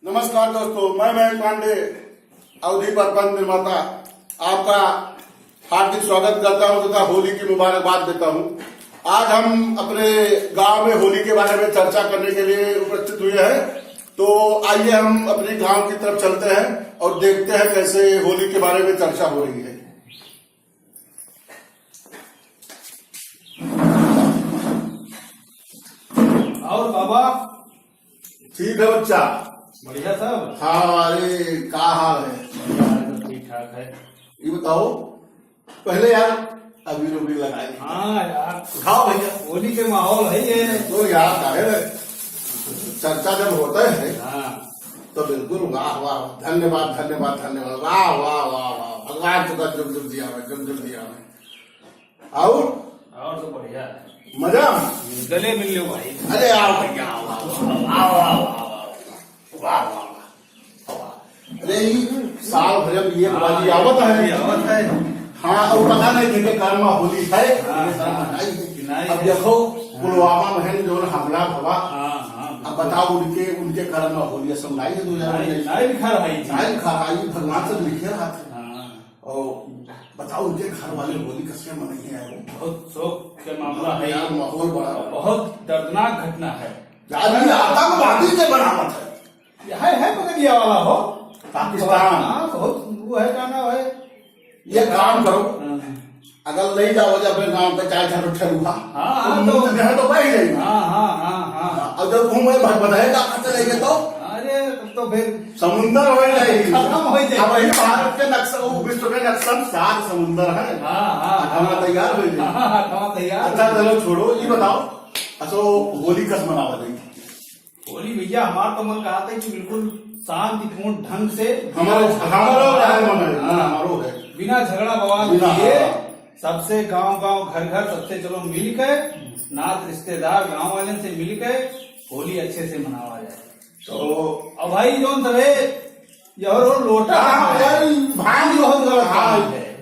नमस्कार दोस्तों, मैं महेश पांडे, अवधि प्रबंध निर्माता, आपका हार्दिक स्वागत करता हूं तथा होली की मुबारकबाद देता हूं। आज हम अपने गांव में होली के बारे में चर्चा करने के लिए उपस्थित हुए हैं। तो आइए हम अपने गांव की तरफ चलते हैं और देखते हैं कैसे होली के बारे में चर्चा हो रही है। और बाबा ठीक है बच्चा, बढ़िया सब। हाँ, अरे क्या हाल है? ठीक ठाक है। ये बताओ पहले यार, अबीर उबीर लगाए? हाँ यार, खाओ भैया, होली के माहौल है ये। तो यार काहे चर्चा जब होता है हाँ तो बिल्कुल वाह वाह, धन्यवाद धन्यवाद धन्यवाद, वाह वाह वाह वाह, भगवान तुका जुग जुग दिया है, जुग जुग दिया है। और तो बढ़िया है, मजा गले मिल लो भाई। अरे आओ भैया, वाह वाह वाह वाह वाह वाह। अरे साल भर ये बाजी आवत है। हाँ, और पता नहीं जिनके कारण में होली है। अब देखो पुलवामा में जो हमला हुआ, अब बताओ उनके कारण में होली समझाई है। 2000 लिखा भाई, भगवान से लिखे रहा था। और बताओ उनके घर वाले होली कैसे मनाई है? बहुत शोक का मामला है यार, माहौल बड़ा बहुत दर्दनाक घटना है। आतंकवादी के बनावट है पकड़िया वाला हो पाकिस्तान। हाँ, बहुत वो है गाना है। ये काम करो, अगर नहीं जाओ अपने गांव पे चाय छठ ठेलूहा, तो बह जाएगी। और जब घूमे बधाएगा चलेंगे तो अरे तो फिर समुंदर हो जाएगी, खत्म हो जाएगी। अब वही भारत के नक्शा, विश्व के नक्शा 7 समुंदर है। खाना तैयार हो जाएगी। अच्छा चलो छोड़ो, ये बताओ अच्छा होली कस मनावा देंगे? होली भैया हमारा तो मन कहा था कि बिल्कुल शांतिपूर्ण ढंग से हमारो है, बिना झगड़ा बवाल किए, सबसे गांव घर घर सबसे चलो मिल के, नात रिश्तेदार गांव वाले से मिल के होली अच्छे से मनावा जाए। तो अब भाई जोन सवे यह लोटा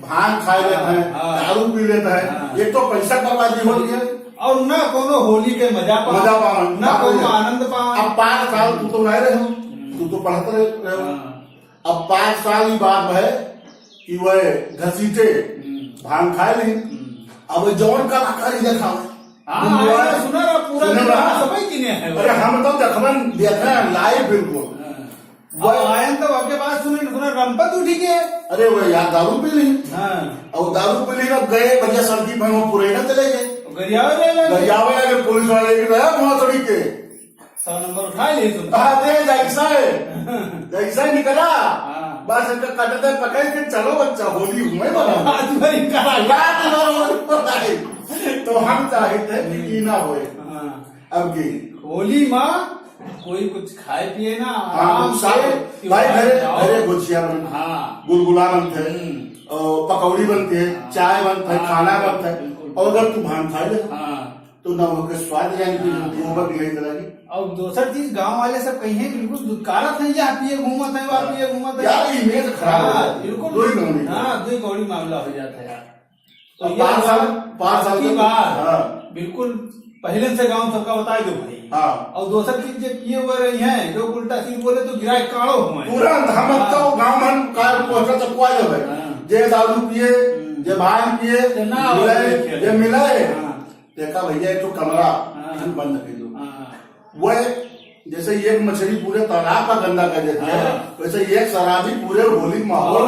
भांग खा लेते हैं, दारू पी लेते हैं, ये तो पैसा बर्बादी हो रही है। और न कोनो होली के मजा पाओ, न कोनो आनंद पाओ। अब 5 साल तू तो रह रहे हो, तू तो पढ़ते रहे हो। अब 5 साल की बात है कि वह घसीटे भांग खाए ली। अब जौन का आकर देखा सुना पूरा सब किने है। अरे हम तो देखबन देखे लाइव बिल्कुल। आयन तो आपके पास सुना रंपत उठी के। अरे वो यार दारू पी ली, और दारू पी ली गए भैया सड़की पर पूरे न चले गए, गरियावे लगे पुलिस वाले की वहां चढ़ी के 100 नंबर उठा लिए तुम। जैसा निकला बस इनका कटते पकड़ के चलो बच्चा होली हुए तो हम चाहते कि ना होए। अब की होली माँ कोई कुछ खाए पिए ना, भाई घरे गुजिया बनते, गुलगुला बनते, पकौड़ी बनती है, चाय बनता है, खाना बनता है। और अगर तू भांग खा ले तो न हो के स्वाद यानी कि। और दूसर चीज गांव वाले सब कहीं बिल्कुल दुत्कारत है, या पिए घूमत है, वहाँ पिए घूमत है यार, इमेज खराब बिल्कुल। दो कौड़ी मामला हो जाता है यार। तो 5 साल की बात बिल्कुल पहले से गांव सबका बता दो भाई। और दूसर चीज जो किए हुए रही है, जो उल्टा सीध बोले तो गिराए काड़ो हुए पूरा। हम तो गाँव में पोस्टर चपवा दे, जे दारू पिए, जे भांग पिए, जे मिलाए देखा भैया एक तो कमरा बंद कर दो। वह जैसे एक मछली पूरे तालाब का गंदा कर देते हैं, वैसे एक शराबी पूरे होली माहौल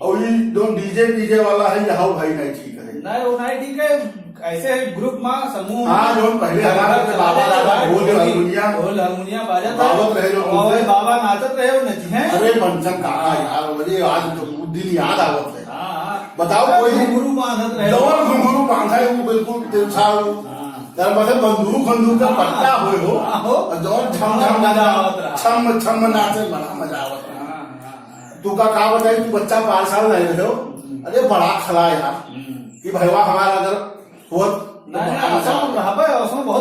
और ये जो डीजे वाला है, यह भाई नहीं ठीक है। नहीं वो नहीं ठीक है। ऐसे ग्रुप में समूह, जो पहले हमारे बाबा हारमोनिया बाजा था, बाबा नाचत रहे नची है। अरे पंचम काका यार, मुझे आज तो दिन याद आवत है। बताओ कोई घुंघरू बांधत रहे, घुंघरू बांधा है वो बिल्कुल तिरछा, मतलब बंदूक का पट्टा हो जो छम नाचे, बड़ा मजा आवत है। तू का बताई, तू बच्चा 5 साल रहे हो, अरे बड़ा खला यार कि भैया हमारा अगर बहुत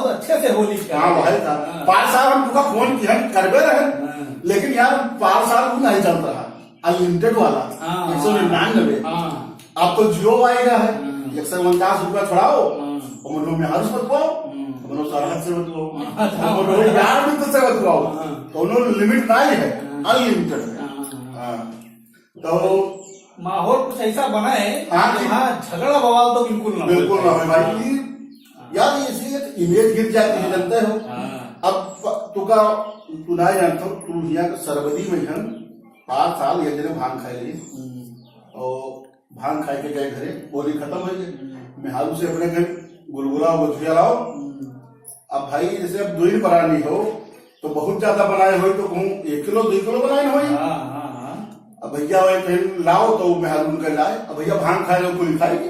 अच्छे से होली। हाँ भाई, 5 साल हम तुका फोन किया करबे रहे, लेकिन यार 5 साल वो नहीं चल रहा अनलिमिटेड वाला 199। अब तो जियो आएगा है, 149 रुपया छोड़ाओ और मनो में हर्ष बतवाओ, मनो सरहद से बतवाओ, मनो यार मित्र से बतवाओ, तो उन्होंने लिमिट नहीं है, अनलिमिटेड है। तो माहौल कुछ ऐसा बना है हाँ, जहाँ झगड़ा बवाल तो बिल्कुल ना हो भाई। यार ऐसी एक इमेज गिर जाती है, जानते हो। अब तू ना जानता हो, तू यहाँ सरबदी में हम 5 साल ये जने भांग खाए गई, और भांग खाए के गए घरे, होली खत्म हो गई, मेहारू से अपने घर गुलगुला गुजिया लाओ। अब भाई जैसे अब 2 परानी हो तो बहुत ज्यादा बनाए हो, तो कहूँ 1 किलो 2 किलो बनाए हो। अब भैया वही लाओ तो मेहरून कर लाए, अब भैया भांग खाए लो, कुल खाएगी।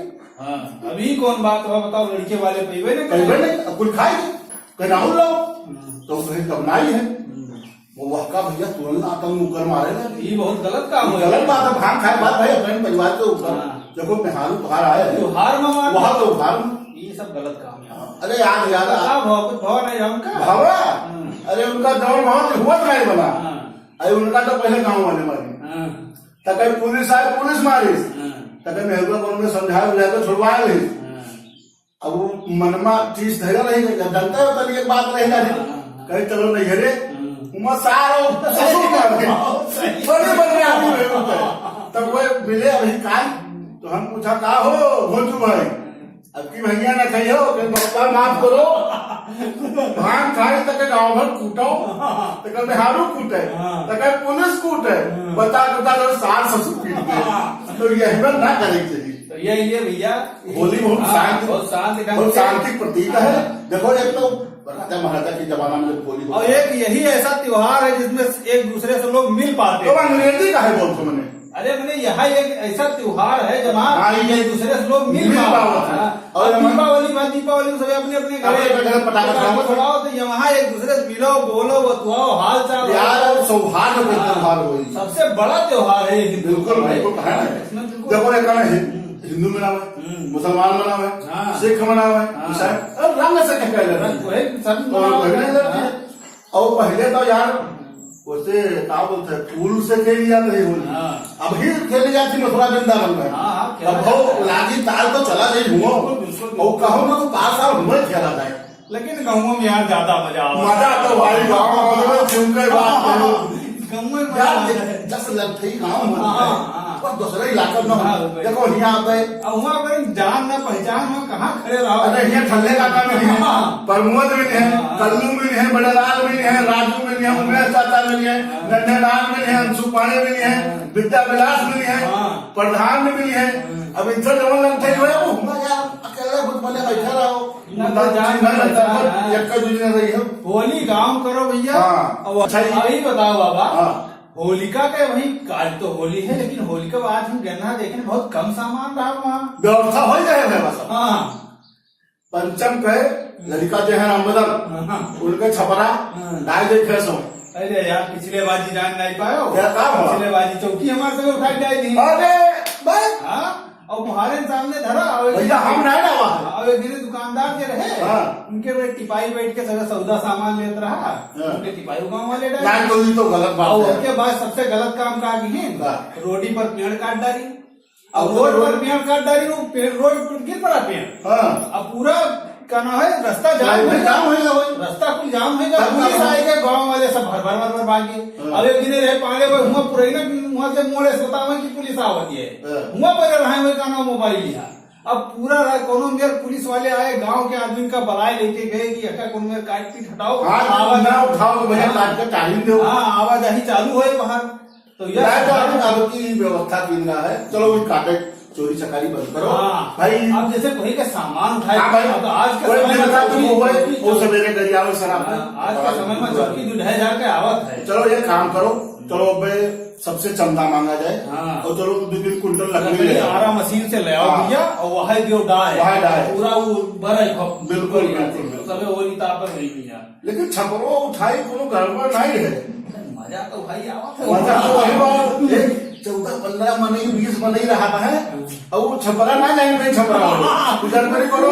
अभी कौन बात हुआ बताओ, लड़के वाले पैवे नहीं, अब कुल खाएगी, कहीं राहुल लाओ तो कहीं कबनाई है, वो वह का भैया तुरंत आतंक मुकर मारे ना। ये बहुत गलत काम है, गलत बात है। भांग खाए बात भाई अपने परिवार के ऊपर, जब मेहरारू बाहर आए त्योहार में वहां तो भार, ये सब गलत काम है। अरे यार यार भाव नहीं हमका भावा, अरे उनका दौड़ बहुत हुआ नहीं बना, अरे उनका तो पहले गाँव वाले मारी, तक पुलिस आए, पुलिस मारी, तक मेहरुआ को उन्होंने समझाया बुझाया तो छुड़वाया नहीं। अब वो मनमा चीज धैर्य नहीं, जनता होता नहीं, एक बात रहेगा नहीं, कहीं चलो नहीं हरे सारो बड़े बड़े आदमी रहे। तब वो मिले अभी काल, तो हम पूछा का हो भोजू भाई, अब की भैया न कही हो बप्पा माफ करो, भांग खाए तक गाँव भर कूटो, तक मेहारू कूटे, तक पुलिस कूटे, बता बता लो सास ससुर पीटते, तो यही बात ना करे चाहिए। तो ये भैया होली बहुत शांति प्रतीक है। देखो एक तो राजा महाराजा के जमाना में जब होली, और एक यही ऐसा त्योहार है जिसमें एक दूसरे से लोग मिल पाते हैं। तो अंग्रेजी का है बोलते मैंने, अरे मैंने यहाँ एक ऐसा त्योहार है जहाँ एक दूसरे से लोग मिल पाते हैं। और दीपावली में सब अपने अपने घर पटाखा छुड़ाओ, तो यहाँ एक दूसरे से मिलो, बोलो, बतवाओ हाल चाल, यार और सौहार्द का त्योहार हो, सबसे बड़ा त्योहार है। बिल्कुल देखो एक हिंदू मनावे, मुसलमान मनावे, सिख मनावे, ईसाई रंग से और पहले तो यार उससे क्या बोलते हैं, फूल से खेली जाती है होली, अभी खेली जाती मथुरा वृंदावन में। अब लागी ताल तो चला नहीं हुआ, और कहो ना तो 5 साल हुए खेला जाए, लेकिन गाँव में यार ज्यादा मजा तो भाई गाँव में बात जस लगती गाँव दूसरे इलाका में। देखो यहाँ पे वहाँ पे जान न पहचान में कहाँ खड़े रहो, अरे यहाँ ठल्ले इलाका में नहीं है, प्रमोद में नहीं है, कल्लू में नहीं है, बड़ेलाल में नहीं है, राजू में नहीं है, उमेश चाचा में नहीं है, नन्हेलाल में नहीं है, अंशु पाणे में नहीं है, विद्या विलास में नहीं है, प्रधान में नहीं है। अब इनसे जवन लगते हुए अकेले खुद बने बैठे रहो, होली गाँव करो भैया। अभी बताओ बाबा, होलिका के वही आज तो होली है, लेकिन होलिका आज हम गन्ना देखें बहुत कम सामान रहा वहाँ, व्यवस्था हो जाए। हाँ, पंचम के लड़का जो है रामबदन, उनके छपरा डाल देखे सो। अरे यार पिछले बाजी जान नहीं पायो, क्या काम है? पिछले बाजी चौकी हमारे से उठाई जाए थी। अरे बस हाँ, और तुम्हारे सामने धरा भैया हम नहीं ना वहाँ, और एक दुकानदार जो रहे उनके वे टिपाई बैठ के सब सौदा सामान लेते रहा, उनके टिपाई गाँव वाले डाले, तो गलत बात है। उसके बाद सबसे गलत काम का रोडी पर पेड़ काट डाली, अब रोड पर पेड़ काट डाली, वो पेड़ रोड गिर पड़ा पेड़, अब पूरा क्या नाम है रास्ता जाम होगा, रास्ता कुछ जाम होगा, पुलिस आएगा, गाँव वाले सब भर भर भर भागे। अब एक दिन रहे पाले हुआ पूरे ना वहाँ से मोड़े सोता हुआ की पुलिस आवती है, हुआ पर रहे हुए का नाम मोबाइल लिया। अब पूरा कोनो मेर पुलिस वाले आए, गांव के आदमी का बलाई लेके गए कि हटा कोनो मेर काट पीट हटाओ, आवाजाही चालू है बाहर। तो यह की व्यवस्था की है, चलो वो काटे चोरी चकारी बंद करो भाई। अब जैसे कोई का सामान उठाए, तो आज के सवेरे गरिया शराब, आज के समय में चौकी 2,000 का आवत है। चलो ये काम करो, चलो अब सबसे चंदा मांगा जाए, और चलो 2-3 कुंटल लकड़ी आरा मशीन से ले आओ भैया, और वहाँ जो डाय पूरा वो भरे बिल्कुल सब वही तापर नहीं भैया। लेकिन छपरो उठाई कोनो गड़बड़ नहीं है, मजा तो भाई आवत है, मजा तो वही 14-15 मनी 20 मनी रहा है, और छपरा ना नहीं छपरा जानकारी करो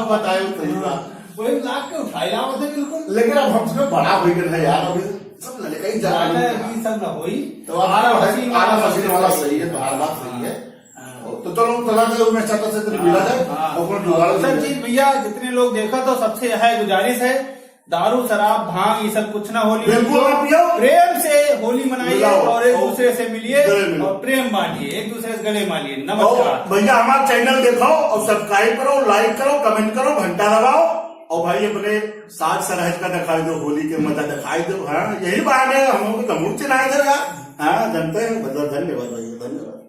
बताए सही बात, वही लाख के उठाई आवत है बिल्कुल। लेकिन अब हमसे बड़ा हो गया है यार, अभी सब लड़का ही जा रहा है, सब न होई तो आरा मशीन वाला सही है, तो हर बात सही है। तो चलो चला जाए मैं चाहता से तेरी मिला जाए और अपना दोबारा सर चीज भैया जितने लोग देखा तो सबसे यह गुजारिश है दारू शराब भांग ये सब कुछ ना होली बिल्कुल ना पियो। प्रेम से होली मनाइए मिलाओ। और एक दूसरे से मिलिए गले मिलो। और प्रेम बांटिए एक दूसरे से गले मालिए। और नमस्कार भैया हमारा चैनल देखो और सब्सक्राइब करो, लाइक करो, कमेंट करो, घंटा दबाओ और भाई अपने साथ सरहज का दिखाई दो, होली के मजा दिखाई दो। हाँ यही बात है, हम लोग तो मूड चलाए देगा। हाँ जानते हैं, बहुत धन्यवाद भाई, धन्यवाद।